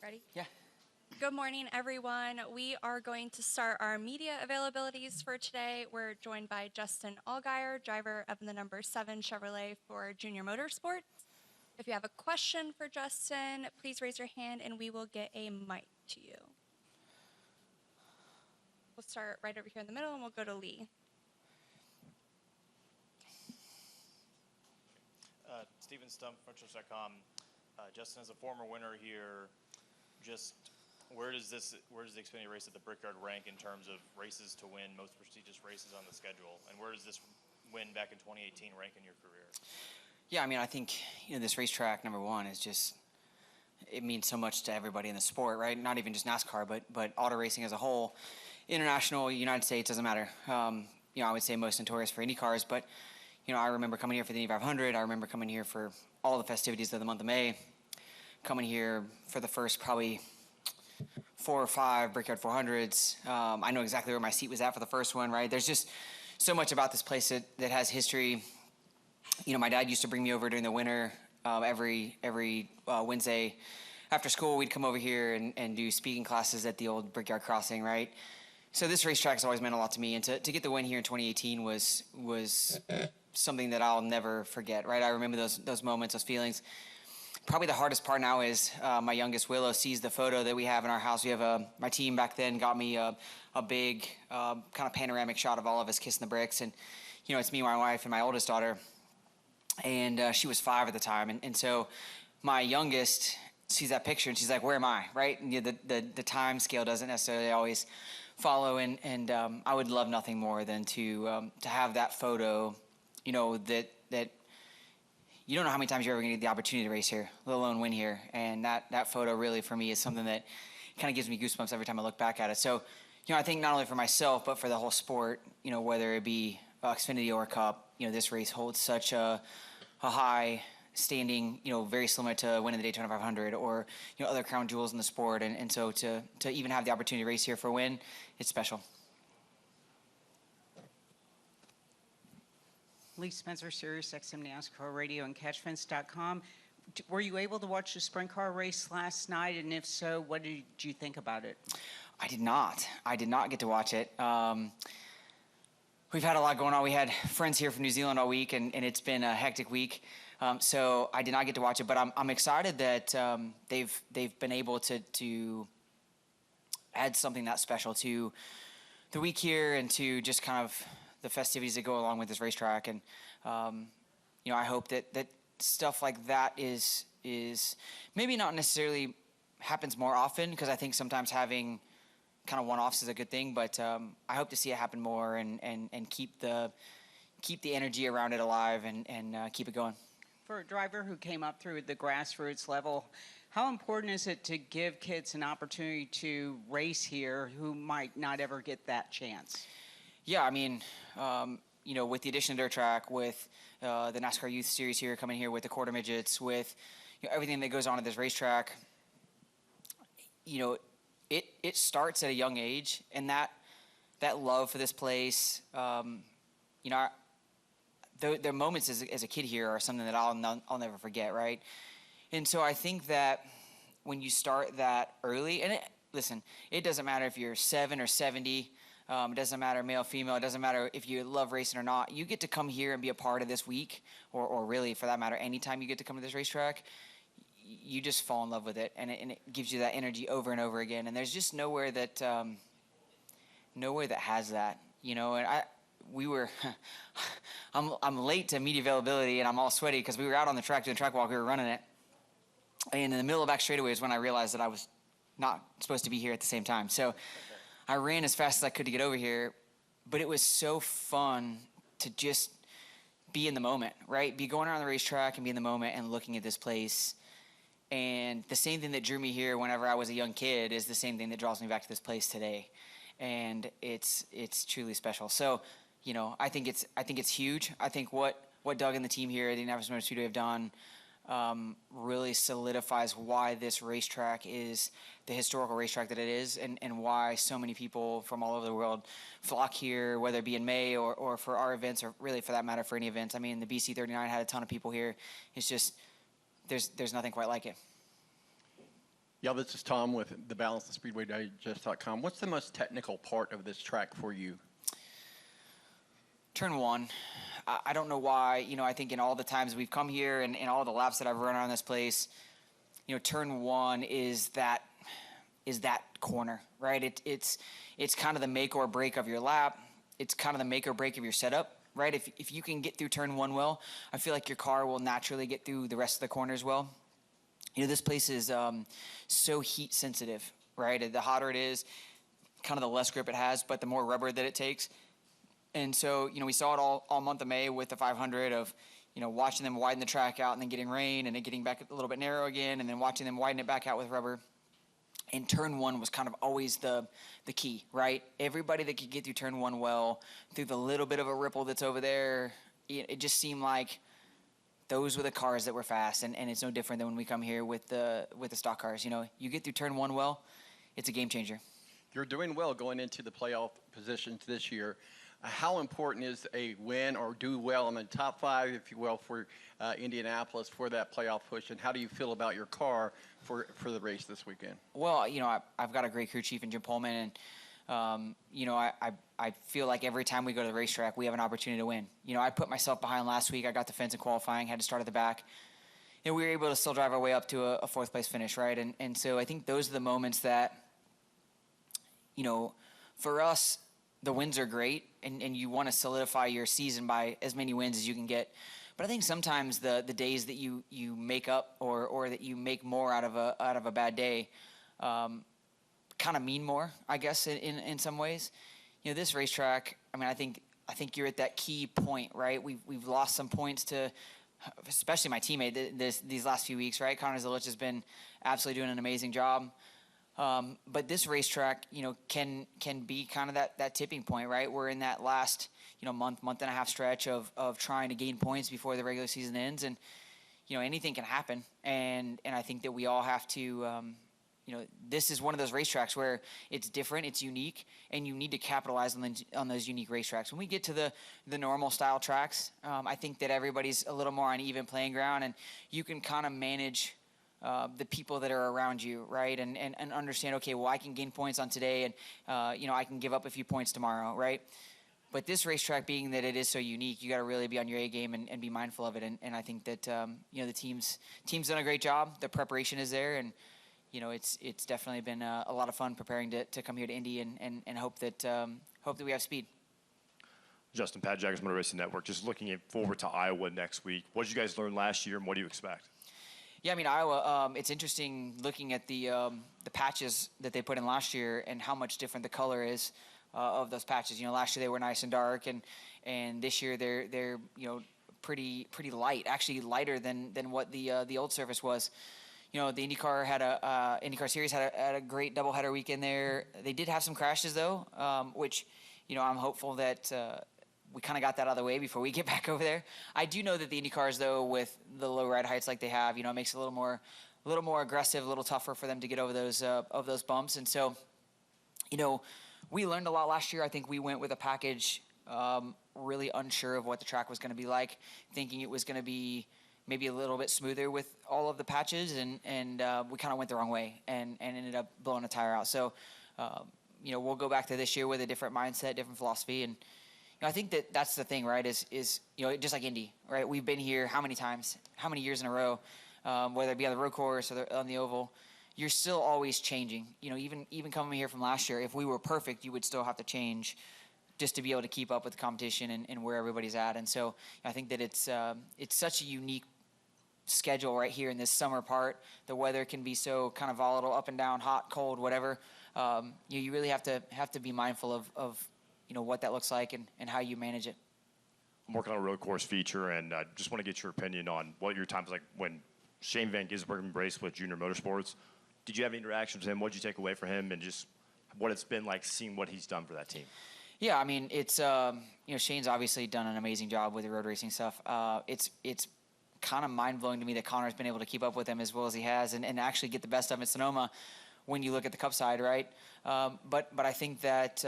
Ready? Yeah. Good morning, everyone. We are going to start our media availabilities for today. We're joined by Justin Allgaier, driver of the number 7 Chevrolet for Junior Motorsports. If you have a question for Justin, please raise your hand and we will get a mic to you. We'll start right over here in the middle and we'll go to Lee. Steven Stump, FrontStretch.com. Justin, as a former winner here, just where does the Xfinity race at the Brickyard rank in terms of races to win, most prestigious races on the schedule, and where does this win back in 2018 rank in your career? Yeah, I mean, I think this racetrack, number one, is just, it means so much to everybody in the sport, right? Not even just NASCAR, but auto racing as a whole, international, United States, doesn't matter. I would say most notorious for Indy cars, but I remember coming here for the Indy 500. I remember coming here for all the festivities of the month of May, coming here for the first probably 4 or 5 Brickyard 400s. I know exactly where my seat was at for the first one, right? There's just so much about this place that has history. My dad used to bring me over during the winter. Every Wednesday after school, we'd come over here and do speaking classes at the old Brickyard Crossing, right? So this racetrack has always meant a lot to me, and to get the win here in 2018 was something that I'll never forget, right? I remember those moments, those feelings. Probably the hardest part now is my youngest Willow sees the photo that we have in our house. We have my team back then got me a big kind of panoramic shot of all of us kissing the bricks, and it's me, my wife, and my oldest daughter, and she was 5 at the time, and so my youngest sees that picture and she's like, "Where am I?" Right? And the time scale doesn't necessarily always follow, and I would love nothing more than to have that photo. That you don't know how many times you're ever going to get the opportunity to race here, let alone win here. And that photo really, for me, is something that kind of gives me goosebumps every time I look back at it. So, I think not only for myself, but for the whole sport, whether it be Xfinity or Cup, this race holds such a high standing, very similar to winning the Daytona 500 or, other crown jewels in the sport. And so to even have the opportunity to race here for a win, it's special. Lee Spencer, Sirius XM NASCAR Radio and Catchfence.com. Were you able to watch the sprint car race last night? And if so, what did you think about it? I did not. I did not get to watch it. We've had a lot going on. We had friends here from New Zealand all week, and it's been a hectic week. So I did not get to watch it, but I'm excited that they've been able to add something that special to the week here and to just kind of the festivities that go along with this racetrack. And I hope that stuff like that is maybe not necessarily happens more often, because I think sometimes having kind of one-offs is a good thing, but I hope to see it happen more and keep the energy around it alive and keep it going. For a driver who came up through the grassroots level, how important is it to give kids an opportunity to race here who might not ever get that chance? Yeah, I mean, with the addition of dirt track, with the NASCAR Youth Series here coming here, with the quarter midgets, with everything that goes on at this racetrack, it starts at a young age, and that love for this place, the moments as a kid here are something that I'll never forget, right? And so I think that when you start that early, and it doesn't matter if you're 7 or 70. It doesn't matter male, female. It doesn't matter if you love racing or not. You get to come here and be a part of this week, or really, for that matter, anytime you get to come to this racetrack, you just fall in love with it, and it gives you that energy over and over again. And there's just nowhere that has that, And I'm late to media availability, and I'm all sweaty because we were out on the track doing track walk. We were running it, and in the middle of back straightaway is when I realized that I was not supposed to be here at the same time. So I ran as fast as I could to get over here, but it was so fun to just be in the moment, right? Be going around the racetrack and be in the moment and looking at this place. And the same thing that drew me here whenever I was a young kid is the same thing that draws me back to this place today. And it's truly special. So, I think it's huge. I think what Doug and the team here at the Indianapolis Motor Speedway have done really solidifies why this racetrack is the historical racetrack that it is, and why so many people from all over the world flock here, whether it be in May or for our events, or really for that matter for any events. I mean, the BC39 had a ton of people here. It's just there's nothing quite like it. Yeah, this is Tom with the Balance of Speedway Digest.com. What's the most technical part of this track for you? Turn one. I don't know why. I think in all the times we've come here and in all the laps that I've run around this place, turn one is that corner, right? It's kind of the make or break of your lap. It's kind of the make or break of your setup, right? If you can get through turn one well, I feel like your car will naturally get through the rest of the corners well. This place is so heat sensitive, right? The hotter it is, kind of the less grip it has, but the more rubber that it takes. And so, we saw it all month of May with the 500 of, watching them widen the track out and then getting rain and it getting back a little bit narrow again and then watching them widen it back out with rubber. And turn one was kind of always the key, right? Everybody that could get through turn one well, through the little bit of a ripple that's over there, it just seemed like those were the cars that were fast. And it's no different than when we come here with the stock cars. You get through turn one well, it's a game changer. You're doing well going into the playoff positions this year. How important is a win or do well in the top five, if you will, for Indianapolis for that playoff push? And how do you feel about your car for the race this weekend? Well, I've got a great crew chief in Jim Pullman, and I feel like every time we go to the racetrack, we have an opportunity to win. I put myself behind last week. I got the fence in qualifying, had to start at the back. And we were able to still drive our way up to a fourth place finish, right? And so I think those are the moments that, for us, the wins are great, and you want to solidify your season by as many wins as you can get. But I think sometimes the days that you make up or that you make more out of a bad day kind of mean more, I guess, in some ways. This racetrack, I think you're at that key point, right? We've lost some points to, especially my teammate these last few weeks, right? Connor Zilich has been absolutely doing an amazing job. But this racetrack, can be kind of that tipping point, right? We're in that last, month and a half stretch of trying to gain points before the regular season ends. And, anything can happen. And I think that we all have to, this is one of those racetracks where it's different, it's unique, and you need to capitalize on those unique racetracks. When we get to the normal style tracks, I think that everybody's a little more on even playing ground, and you can kind of manage the people that are around you, right? And understand, okay, well, I can gain points on today and, I can give up a few points tomorrow, right? But this racetrack, being that it is so unique, you got to really be on your A game and be mindful of it. And I think that, the team's done a great job. The preparation is there, and, it's definitely been a lot of fun preparing to come here to Indy and hope that we have speed. Justin, Pat Jaggers Motor Racing Network, just looking forward to Iowa next week. What did you guys learn last year, and what do you expect? Yeah, Iowa, it's interesting looking at the patches that they put in last year and how much different the color is of those patches. Last year they were nice and dark, and this year they're pretty light, actually lighter than what the old surface was. The IndyCar Series had a great doubleheader weekend there. They did have some crashes though, which I'm hopeful that we kind of got that out of the way before we get back over there. I do know that the Indy cars, though, with the low ride heights like they have, it makes it a little more aggressive, a little tougher for them to get over those bumps. And so, we learned a lot last year. I think we went with a package really unsure of what the track was going to be like, thinking it was going to be maybe a little bit smoother with all of the patches, and we kind of went the wrong way and ended up blowing a tire out. So, we'll go back to this year with a different mindset, different philosophy, and I think that's the thing, right, is just like Indy, right? We've been here how many times, how many years in a row, whether it be on the road course or on the oval, you're still always changing. Even coming here from last year, if we were perfect, you would still have to change just to be able to keep up with the competition and where everybody's at. And so I think that it's such a unique schedule right here in this summer part. The weather can be so kind of volatile, up and down, hot, cold, whatever. You really have to be mindful of what that looks like and how you manage it. I'm working on a road course feature, and I just want to get your opinion on what your time was like when Shane Van Gisbergen raced with Junior Motorsports. Did you have any interactions with him? What did you take away from him, and just what it's been like seeing what he's done for that team? Yeah, it's Shane's obviously done an amazing job with the road racing stuff. It's kind of mind-blowing to me that Connor's been able to keep up with him as well as he has and actually get the best of him at Sonoma when you look at the Cup side, right? But I think that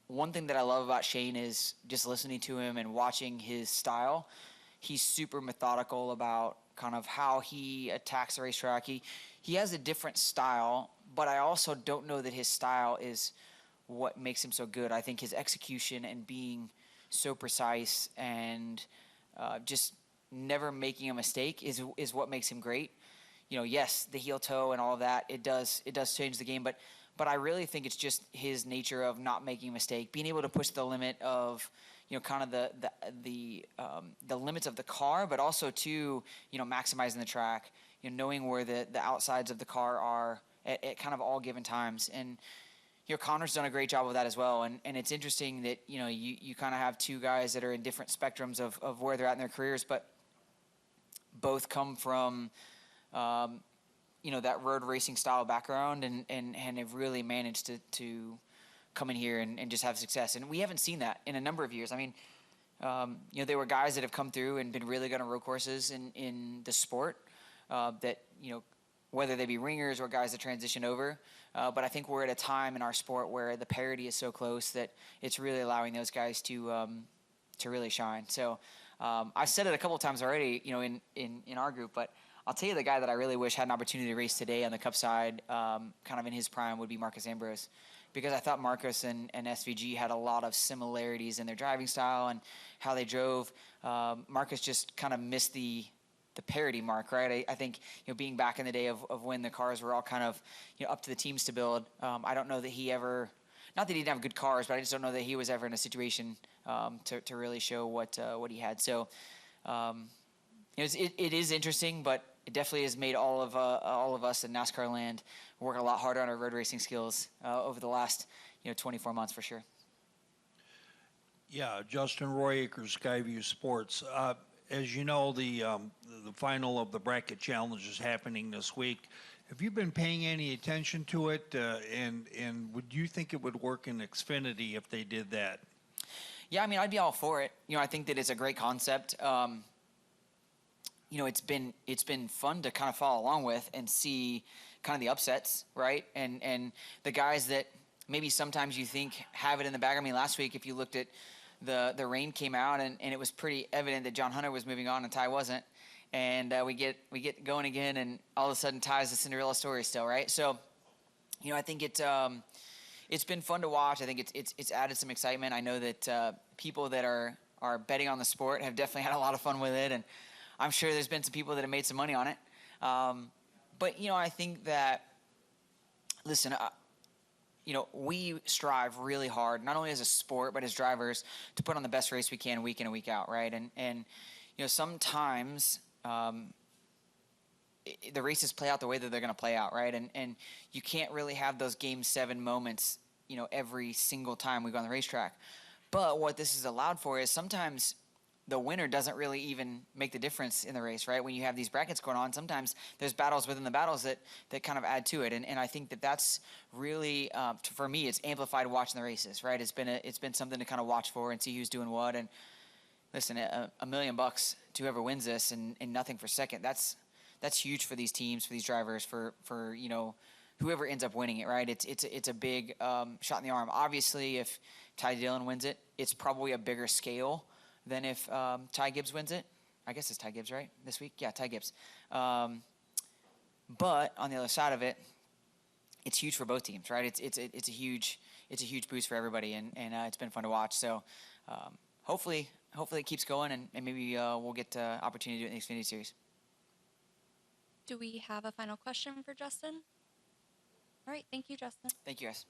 one thing that I love about Shane is just listening to him and watching his style. He's super methodical about kind of how he attacks the racetrack. He has a different style, but I also don't know that his style is what makes him so good. I think his execution and being so precise and just never making a mistake is what makes him great. Yes, the heel toe and all of that, it does change the game, but I really think it's just his nature of not making a mistake, being able to push the limit of kind of the limits of the car, but also too maximizing the track, knowing where the outsides of the car are at kind of all given times. And Connor's done a great job of that as well. And it's interesting that you kind of have two guys that are in different spectrums of where they're at in their careers, but both come from that road racing style background and have really managed to come in here and just have success. And we haven't seen that in a number of years. I mean, there were guys that have come through and been really good on road courses in the sport that, whether they be ringers or guys that transition over. But I think we're at a time in our sport where the parity is so close that it's really allowing those guys to really shine. So I've said it a couple of times already, in our group, but I'll tell you the guy that I really wish had an opportunity to race today on the Cup side, kind of in his prime, would be Marcus Ambrose, because I thought Marcus and SVG had a lot of similarities in their driving style and how they drove. Marcus just kind of missed the parity mark, right? I think being back in the day of when the cars were all kind of up to the teams to build. I don't know that he ever, not that he didn't have good cars, but I just don't know that he was ever in a situation to really show what he had. So it is interesting, but it definitely has made all of us in NASCAR land work a lot harder on our road racing skills over the last 24 months for sure. Yeah, Justin Roy Akers, Skyview Sports. As you know, the final of the bracket challenge is happening this week. Have you been paying any attention to it? And would you think it would work in Xfinity if they did that? Yeah, I mean, I'd be all for it. I think that it's a great concept. It's been fun to kind of follow along with and see kind of the upsets, right? And the guys that maybe sometimes you think have it in the bag. I mean, last week, if you looked at the rain came out and it was pretty evident that John Hunter was moving on and Ty wasn't. And we get going again, and all of a sudden Ty's the Cinderella story still, right? So, I think it's been fun to watch. I think it's added some excitement. I know that people that are betting on the sport have definitely had a lot of fun with it, and I'm sure there's been some people that have made some money on it. But I think that, listen, we strive really hard, not only as a sport, but as drivers, to put on the best race we can week in and week out, right? And sometimes the races play out the way that they're going to play out, right? And you can't really have those Game 7 moments, every single time we go on the racetrack. But what this is allowed for is sometimes the winner doesn't really even make the difference in the race, right? When you have these brackets going on, sometimes there's battles within the battles that kind of add to it. And I think that's really, for me, it's amplified watching the races, right? It's been something to kind of watch for and see who's doing what. And listen, $1 million to whoever wins this and nothing for second, that's huge for these teams, for these drivers, for whoever ends up winning it, right? It's a big shot in the arm. Obviously, if Ty Dillon wins it, it's probably a bigger scale than if Ty Gibbs wins it. I guess it's Ty Gibbs, right, this week? Yeah, Ty Gibbs. But on the other side of it, it's huge for both teams, right? It's a huge boost for everybody, and it's been fun to watch. So hopefully it keeps going, and maybe we'll get opportunity to do it in the Xfinity Series. Do we have a final question for Justin? All right, thank you, Justin. Thank you, guys.